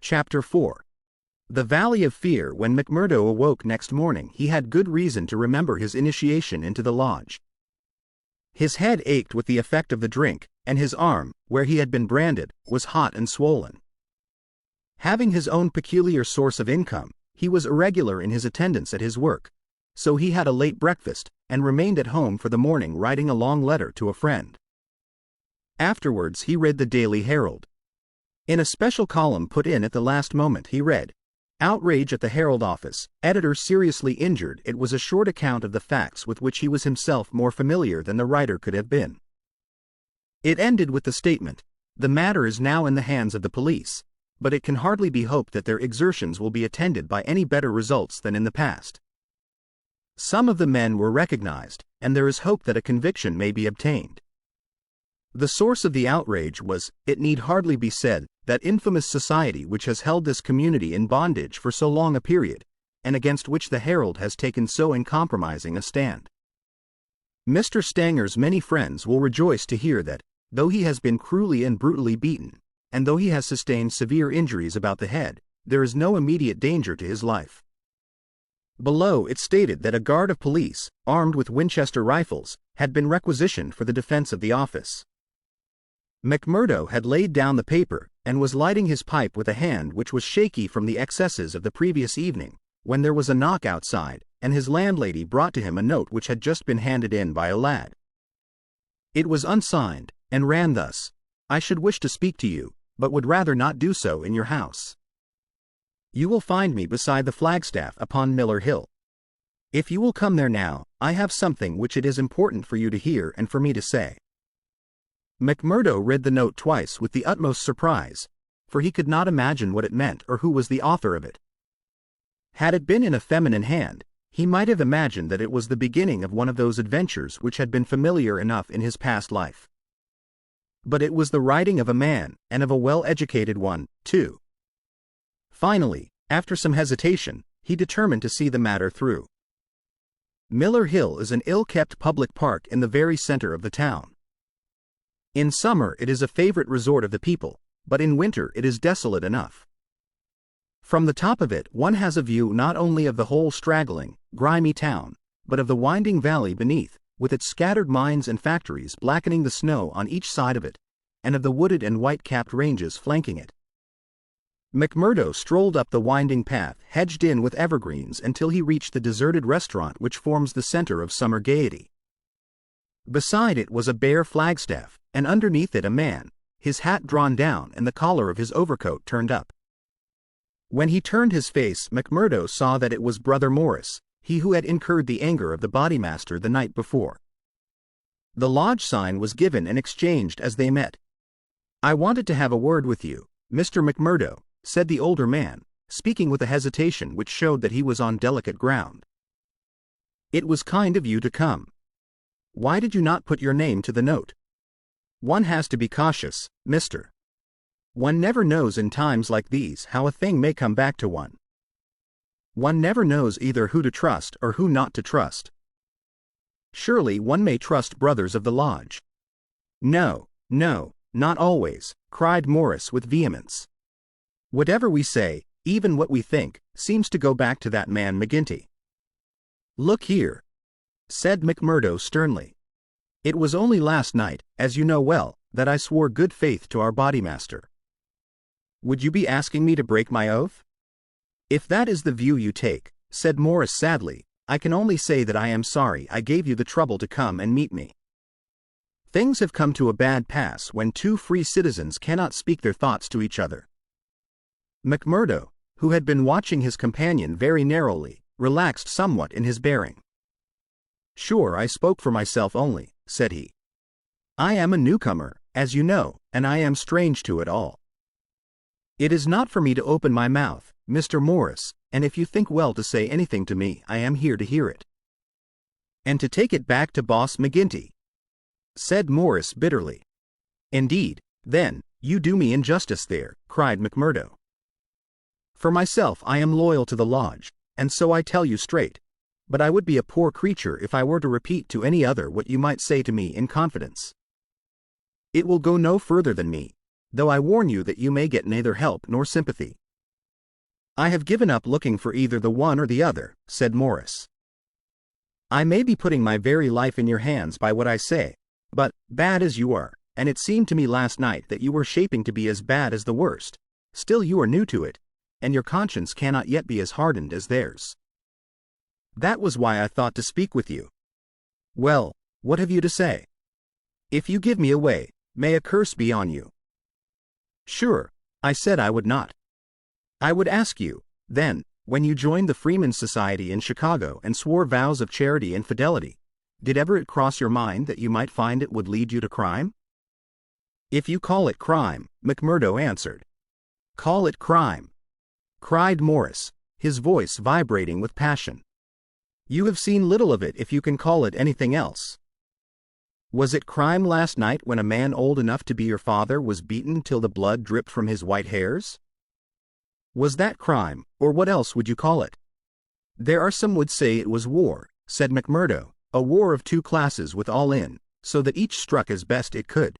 Chapter 4. The Valley of Fear. When McMurdo awoke next morning, he had good reason to remember his initiation into the lodge. His head ached with the effect of the drink, and his arm, where he had been branded, was hot and swollen. Having his own peculiar source of income, he was irregular in his attendance at his work, so he had a late breakfast, and remained at home for the morning writing a long letter to a friend. Afterwards he read the Daily Herald. In a special column put in at the last moment he read, "Outrage at the Herald office, editor seriously injured." It was a short account of the facts with which he was himself more familiar than the writer could have been. It ended with the statement, "The matter is now in the hands of the police, but it can hardly be hoped that their exertions will be attended by any better results than in the past. Some of the men were recognized, and there is hope that a conviction may be obtained." The source of the outrage was, it need hardly be said, that infamous society which has held this community in bondage for so long a period, and against which the Herald has taken so uncompromising a stand. Mr. Stanger's many friends will rejoice to hear that, though he has been cruelly and brutally beaten, and though he has sustained severe injuries about the head, there is no immediate danger to his life. Below it stated that a guard of police, armed with Winchester rifles, had been requisitioned for the defense of the office. McMurdo had laid down the paper, and was lighting his pipe with a hand which was shaky from the excesses of the previous evening, when there was a knock outside, and his landlady brought to him a note which had just been handed in by a lad. It was unsigned, and ran thus, "I should wish to speak to you, but would rather not do so in your house. You will find me beside the flagstaff upon Miller Hill. If you will come there now, I have something which it is important for you to hear and for me to say." McMurdo read the note twice with the utmost surprise, for he could not imagine what it meant or who was the author of it. Had it been in a feminine hand, he might have imagined that it was the beginning of one of those adventures which had been familiar enough in his past life. But it was the writing of a man, and of a well-educated one, too. Finally, after some hesitation, he determined to see the matter through. Miller Hill is an ill-kept public park in the very center of the town. In summer it is a favorite resort of the people, but in winter it is desolate enough. From the top of it one has a view not only of the whole straggling, grimy town, but of the winding valley beneath, with its scattered mines and factories blackening the snow on each side of it, and of the wooded and white-capped ranges flanking it. McMurdo strolled up the winding path hedged in with evergreens until he reached the deserted restaurant which forms the center of summer gaiety. Beside it was a bare flagstaff, and underneath it a man, his hat drawn down and the collar of his overcoat turned up. When he turned his face, McMurdo saw that it was Brother Morris, he who had incurred the anger of the bodymaster the night before. The lodge sign was given and exchanged as they met. "I wanted to have a word with you, Mr. McMurdo," said the older man, speaking with a hesitation which showed that he was on delicate ground. "It was kind of you to come. Why did you not put your name to the note? One has to be cautious, mister. One never knows in times like these how a thing may come back to one. One never knows either who to trust or who not to trust. Surely one may trust brothers of the lodge." "No, no, not always," cried Morris with vehemence. "Whatever we say, even what we think, seems to go back to that man McGinty." "Look here," said McMurdo sternly. "It was only last night, as you know well, that I swore good faith to our bodymaster. Would you be asking me to break my oath?" "If that is the view you take," said Morris sadly, "I can only say that I am sorry I gave you the trouble to come and meet me. Things have come to a bad pass when two free citizens cannot speak their thoughts to each other." McMurdo, who had been watching his companion very narrowly, relaxed somewhat in his bearing. "Sure, I spoke for myself only," said he. "I am a newcomer, as you know, and I am strange to it all. It is not for me to open my mouth, Mr. Morris, and if you think well to say anything to me, I am here to hear it." "And to take it back to Boss McGinty," said Morris bitterly. "Indeed, then, you do me injustice there," cried McMurdo. "For myself I am loyal to the lodge, and so I tell you straight, but I would be a poor creature if I were to repeat to any other what you might say to me in confidence. It will go no further than me, though I warn you that you may get neither help nor sympathy. I have given up looking for either the one or the other, said Morris. I may be putting my very life in your hands by what I say, but, bad as you are, and it seemed to me last night that you were shaping to be as bad as the worst, still you are new to it, and your conscience cannot yet be as hardened as theirs. That was why I thought to speak with you. Well, what have you to say? If you give me away, may a curse be on you. Sure, I said I would not. I would ask you, then, when you joined the Freemen's Society in Chicago and swore vows of charity and fidelity, did ever it cross your mind that you might find it would lead you to crime? If you call it crime, McMurdo answered. Call it crime, cried Morris, his voice vibrating with passion. You have seen little of it if you can call it anything else. Was it crime last night when a man old enough to be your father was beaten till the blood dripped from his white hairs? Was that crime, or what else would you call it? There are some would say it was war, said McMurdo, a war of two classes with all in, so that each struck as best it could.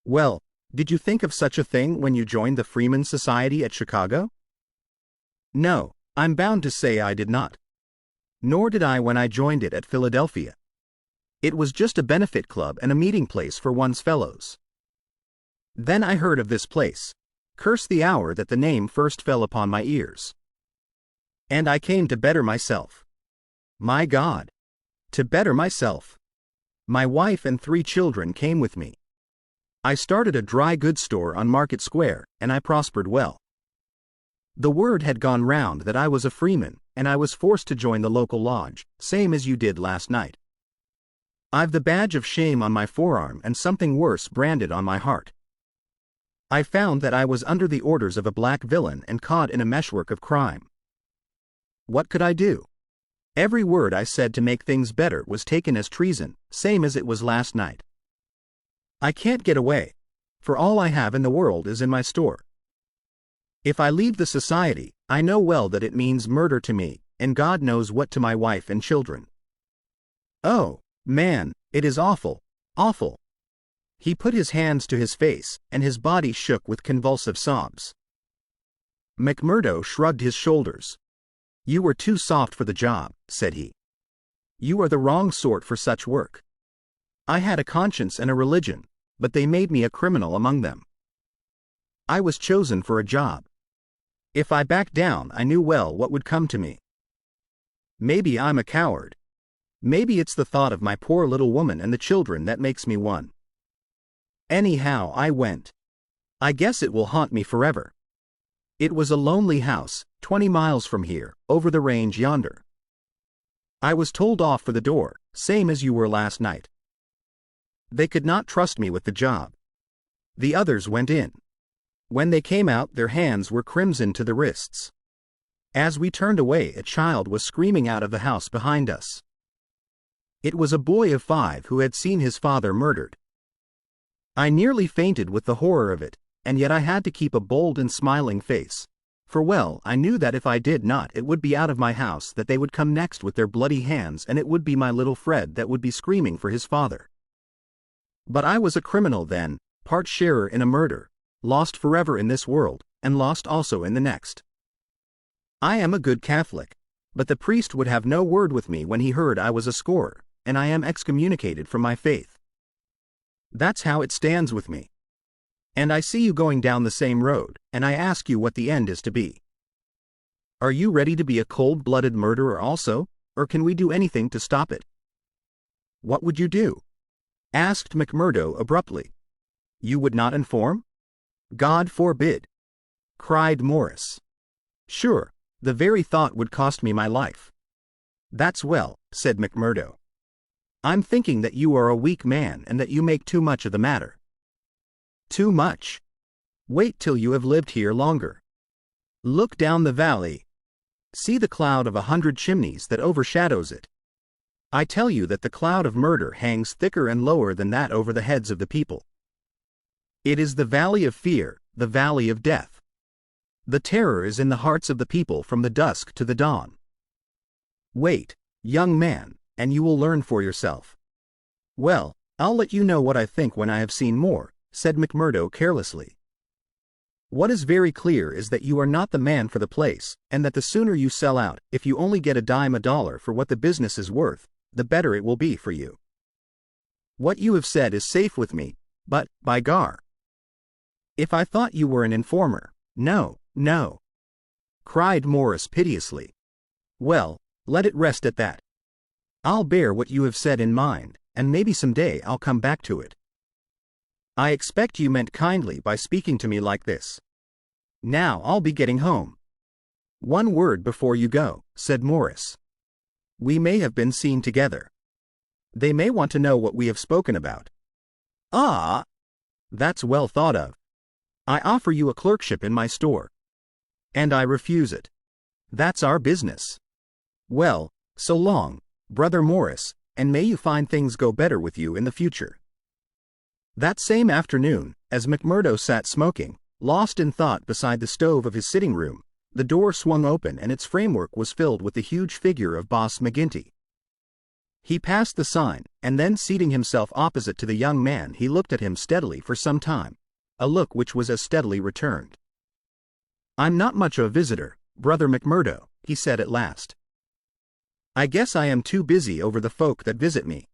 Well, did you think of such a thing when you joined the Freemen's Society at Chicago? No, I'm bound to say I did not. Nor did I when I joined it at Philadelphia. It was just a benefit club and a meeting place for one's fellows. Then I heard of this place. Curse the hour that the name first fell upon my ears. And I came to better myself. My God! To better myself. My wife and 3 children came with me. I started a dry goods store on Market Square, and I prospered well. The word had gone round that I was a freeman, and I was forced to join the local lodge, same as you did last night. I've the badge of shame on my forearm and something worse branded on my heart. I found that I was under the orders of a black villain and caught in a meshwork of crime. What could I do? Every word I said to make things better was taken as treason, same as it was last night. I can't get away, for all I have in the world is in my store. If I leave the society, I know well that it means murder to me, and God knows what to my wife and children. Oh, man, it is awful, awful. He put his hands to his face, and his body shook with convulsive sobs. McMurdo shrugged his shoulders. You were too soft for the job, said he. You are the wrong sort for such work. I had a conscience and a religion, but they made me a criminal among them. I was chosen for a job. If I backed down, I knew well what would come to me. Maybe I'm a coward. Maybe it's the thought of my poor little woman and the children that makes me one. Anyhow, I went. I guess it will haunt me forever. It was a lonely house, 20 miles from here, over the range yonder. I was told off for the door, same as you were last night. They could not trust me with the job. The others went in. When they came out, their hands were crimson to the wrists. As we turned away, a child was screaming out of the house behind us. It was a boy of 5 who had seen his father murdered. I nearly fainted with the horror of it, and yet I had to keep a bold and smiling face, for well, I knew that if I did not, it would be out of my house that they would come next with their bloody hands, and it would be my little Fred that would be screaming for his father. But I was a criminal then, part sharer in a murder, lost forever in this world, and lost also in the next. I am a good Catholic, but the priest would have no word with me when he heard I was a scorer, and I am excommunicated from my faith. That's how it stands with me. And I see you going down the same road, and I ask you what the end is to be. Are you ready to be a cold-blooded murderer also, or can we do anything to stop it? What would you do? Asked McMurdo abruptly. You would not inform? God forbid! Cried Morris. Sure, the very thought would cost me my life. That's well, said McMurdo. I'm thinking that you are a weak man and that you make too much of the matter. Too much? Wait till you have lived here longer. Look down the valley. See the cloud of 100 chimneys that overshadows it. I tell you that the cloud of murder hangs thicker and lower than that over the heads of the people. It is the valley of fear, the valley of death. The terror is in the hearts of the people from the dusk to the dawn. Wait, young man, and you will learn for yourself. Well, I'll let you know what I think when I have seen more, said McMurdo carelessly. What is very clear is that you are not the man for the place, and that the sooner you sell out, if you only get a dime a dollar for what the business is worth, the better it will be for you. What you have said is safe with me, but, by gar, if I thought you were an informer, no, no, cried Morris piteously. Well, let it rest at that. I'll bear what you have said in mind, and maybe some day I'll come back to it. I expect you meant kindly by speaking to me like this. Now I'll be getting home. One word before you go, said Morris. We may have been seen together. They may want to know what we have spoken about. Ah, that's well thought of. I offer you a clerkship in my store. And I refuse it. That's our business. Well, so long, Brother Morris, and may you find things go better with you in the future. That same afternoon, as McMurdo sat smoking, lost in thought beside the stove of his sitting room, the door swung open and its framework was filled with the huge figure of Boss McGinty. He passed the sign, and then seating himself opposite to the young man, he looked at him steadily for some time, a look which was as steadily returned. I'm not much of a visitor, Brother McMurdo, he said at last. I guess I am too busy over the folk that visit me.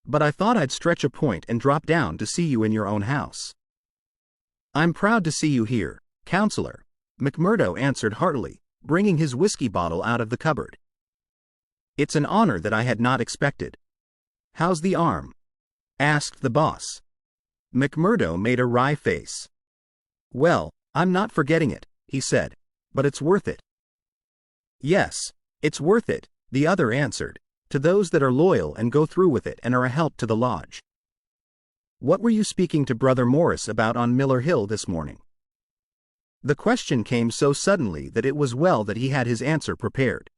But I thought I'd stretch a point and drop down to see you in your own house. I'm proud to see you here, counselor, McMurdo answered heartily, bringing his whiskey bottle out of the cupboard. It's an honor that I had not expected. How's the arm? Asked the boss. McMurdo made a wry face. Well, I'm not forgetting it, he said, but it's worth it. Yes, it's worth it, the other answered, to those that are loyal and go through with it and are a help to the lodge. What were you speaking to Brother Morris about on Miller Hill this morning? The question came so suddenly that it was well that he had his answer prepared.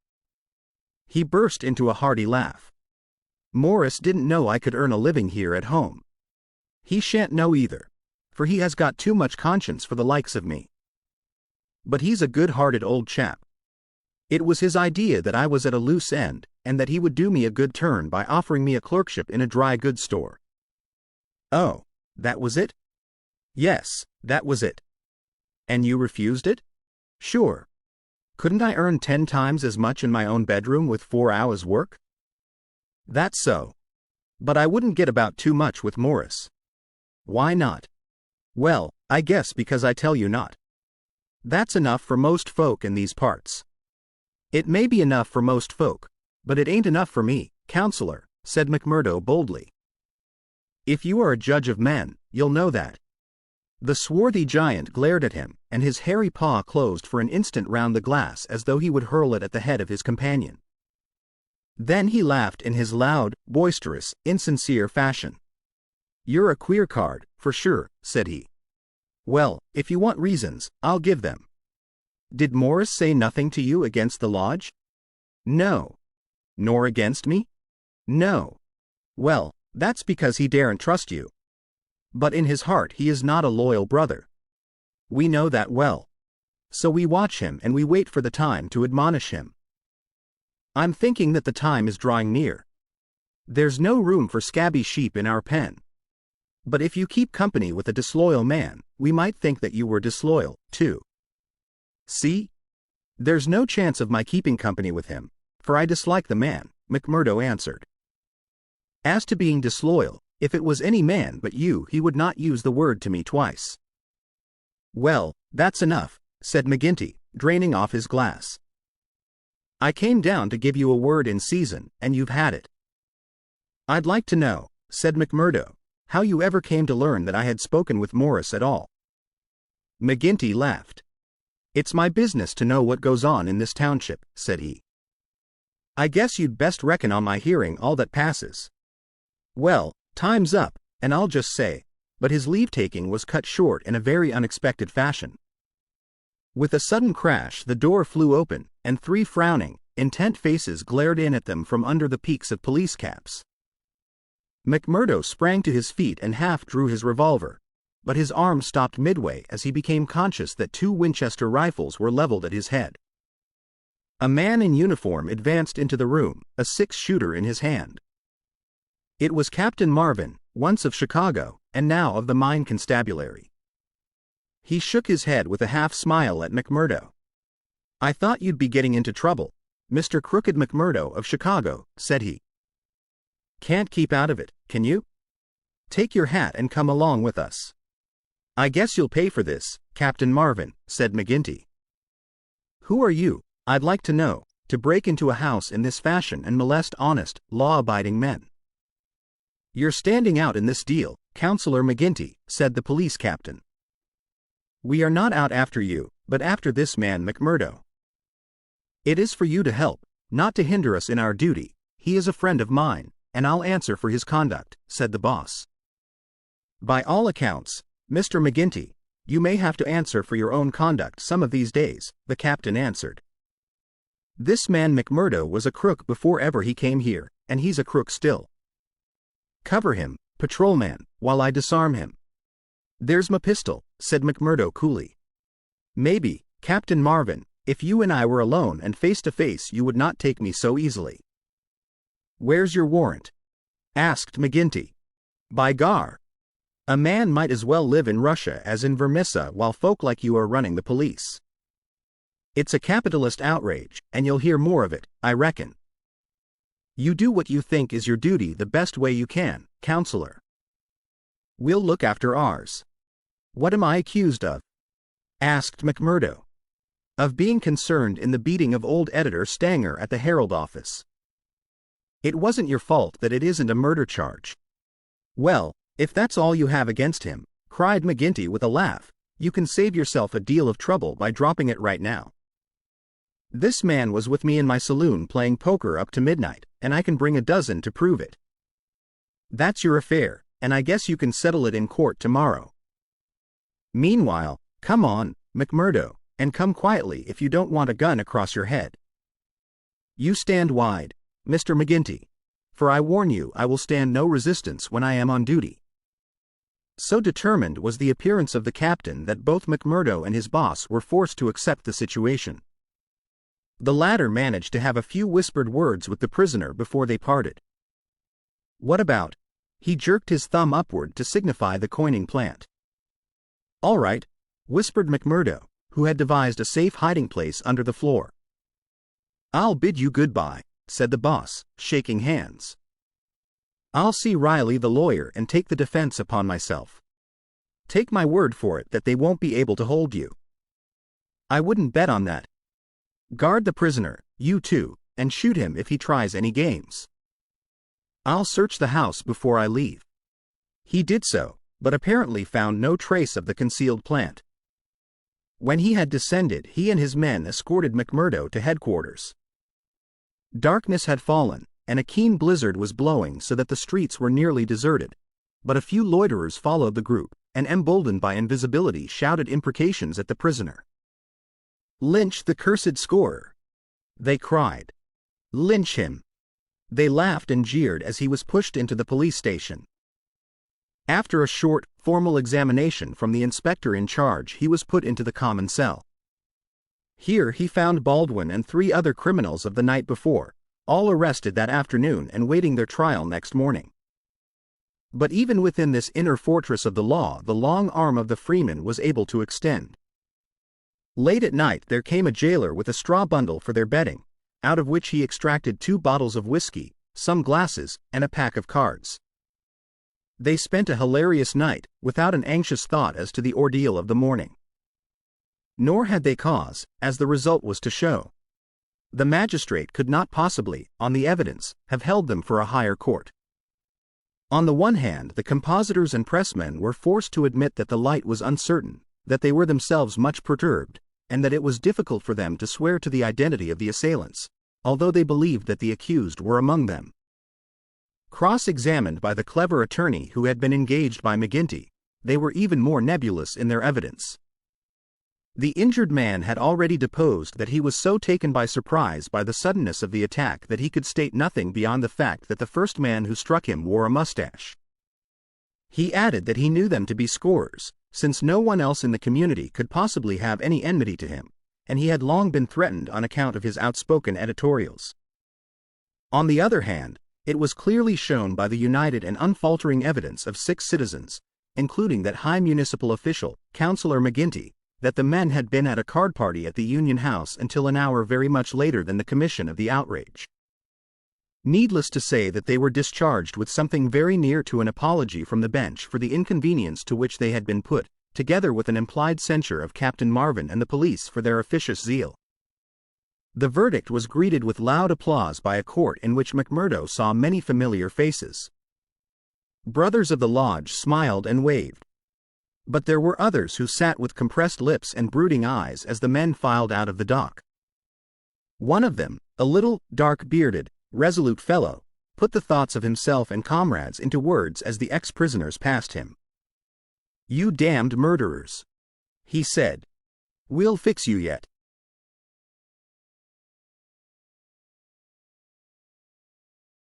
He burst into a hearty laugh. Morris didn't know I could earn a living here at home. He shan't know either, for he has got too much conscience for the likes of me. But he's a good-hearted old chap. It was his idea that I was at a loose end, and that he would do me a good turn by offering me a clerkship in a dry goods store. Oh, that was it? Yes, that was it. And you refused it? Sure. Couldn't I earn 10 times as much in my own bedroom with 4 hours' work? That's so. But I wouldn't get about too much with Morris. Why not? Well, I guess because I tell you not. That's enough for most folk in these parts. It may be enough for most folk, but it ain't enough for me, counselor, said McMurdo boldly. If you are a judge of men, you'll know that. The swarthy giant glared at him, and his hairy paw closed for an instant round the glass as though he would hurl it at the head of his companion. Then he laughed in his loud, boisterous, insincere fashion. You're a queer card, for sure, said he. Well, if you want reasons, I'll give them. Did Morris say nothing to you against the lodge? No. Nor against me? No. Well, that's because he daren't trust you. But in his heart he is not a loyal brother. We know that well. So we watch him and we wait for the time to admonish him. I'm thinking that the time is drawing near. There's no room for scabby sheep in our pen. But if you keep company with a disloyal man, we might think that you were disloyal, too. See? There's no chance of my keeping company with him, for I dislike the man, McMurdo answered. As to being disloyal, if it was any man but you, he would not use the word to me twice. Well, that's enough, said McGinty, draining off his glass. I came down to give you a word in season, and you've had it. I'd like to know, said McMurdo, how you ever came to learn that I had spoken with Morris at all. McGinty laughed. It's my business to know what goes on in this township, said he. I guess you'd best reckon on my hearing all that passes. Well, time's up, and I'll just say, but his leave-taking was cut short in a very unexpected fashion. With a sudden crash the door flew open, and 3 frowning, intent faces glared in at them from under the peaks of police caps. McMurdo sprang to his feet and half drew his revolver, but his arm stopped midway as he became conscious that 2 Winchester rifles were leveled at his head. A man in uniform advanced into the room, a 6-shooter in his hand. It was Captain Marvin, once of Chicago, and now of the Mine Constabulary. He shook his head with a half-smile at McMurdo. "I thought you'd be getting into trouble, Mr. Crooked McMurdo of Chicago," said he. "Can't keep out of it, can you? Take your hat and come along with us." "I guess you'll pay for this, Captain Marvin," said McGinty. "Who are you, I'd like to know, to break into a house in this fashion and molest honest, law-abiding men?" "You're standing out in this deal, Counselor McGinty," said the police captain. "We are not out after you, but after this man McMurdo. It is for you to help, not to hinder us in our duty. He is a friend of mine, and I'll answer for his conduct," said the boss. "By all accounts, Mr. McGinty, you may have to answer for your own conduct some of these days," the captain answered. "This man McMurdo was a crook before ever he came here, and he's a crook still. Cover him, patrolman, while I disarm him." "There's my pistol," said McMurdo coolly. "Maybe, Captain Marvin, if you and I were alone and face to face you would not take me so easily." "Where's your warrant?" asked McGinty. "By gar! A man might as well live in Russia as in Vermissa while folk like you are running the police. It's a capitalist outrage, and you'll hear more of it, I reckon. You do what you think is your duty the best way you can, Counselor. We'll look after ours." "What am I accused of?" asked McMurdo. "Of being concerned in the beating of old editor Stanger at the Herald office." "It wasn't your fault that it isn't a murder charge." "Well, if that's all you have against him," cried McGinty with a laugh, "you can save yourself a deal of trouble by dropping it right now. This man was with me in my saloon playing poker up to midnight, and I can bring a dozen to prove it. That's your affair, and I guess you can settle it in court tomorrow. Meanwhile, come on, McMurdo, and come quietly if you don't want a gun across your head. You stand wide, Mr. McGinty, for I warn you I will stand no resistance when I am on duty." So determined was the appearance of the captain that both McMurdo and his boss were forced to accept the situation. The latter managed to have a few whispered words with the prisoner before they parted. "What about?" He jerked his thumb upward to signify the coining plant. "All right," whispered McMurdo, who had devised a safe hiding place under the floor. "I'll bid you goodbye," said the boss, shaking hands. "I'll see Riley the lawyer and take the defense upon myself. Take my word for it that they won't be able to hold you." "I wouldn't bet on that. Guard the prisoner, you two, and shoot him if he tries any games. I'll search the house before I leave." He did so, but apparently found no trace of the concealed plant. When he had descended, he and his men escorted McMurdo to headquarters. Darkness had fallen, and a keen blizzard was blowing so that the streets were nearly deserted, but a few loiterers followed the group, and emboldened by invisibility shouted imprecations at the prisoner. "Lynch the cursed scorer!" they cried. "Lynch him!" They laughed and jeered as he was pushed into the police station. After a short, formal examination from the inspector in charge, he was put into the common cell. Here he found Baldwin and 3 other criminals of the night before, all arrested that afternoon and waiting their trial next morning. But even within this inner fortress of the law, the long arm of the freeman was able to extend. Late at night there came a jailer with a straw bundle for their bedding, out of which he extracted 2 bottles of whiskey, some glasses, and a pack of cards. They spent a hilarious night, without an anxious thought as to the ordeal of the morning. Nor had they cause, as the result was to show. The magistrate could not possibly, on the evidence, have held them for a higher court. On the one hand, the compositors and pressmen were forced to admit that the light was uncertain, that they were themselves much perturbed, and that it was difficult for them to swear to the identity of the assailants, although they believed that the accused were among them. Cross-examined by the clever attorney who had been engaged by McGinty, they were even more nebulous in their evidence. The injured man had already deposed that he was so taken by surprise by the suddenness of the attack that he could state nothing beyond the fact that the first man who struck him wore a mustache. He added that he knew them to be scorers, since no one else in the community could possibly have any enmity to him, and he had long been threatened on account of his outspoken editorials. On the other hand, it was clearly shown by the united and unfaltering evidence of 6 citizens, including that high municipal official, Councillor McGinty, that the men had been at a card party at the Union House until an hour very much later than the commission of the outrage. Needless to say that they were discharged with something very near to an apology from the bench for the inconvenience to which they had been put, together with an implied censure of Captain Marvin and the police for their officious zeal. The verdict was greeted with loud applause by a court in which McMurdo saw many familiar faces. Brothers of the lodge smiled and waved. But there were others who sat with compressed lips and brooding eyes as the men filed out of the dock. One of them, a little, dark-bearded, resolute fellow, put the thoughts of himself and comrades into words as the ex-prisoners passed him. "You damned murderers," he said. "We'll fix you yet."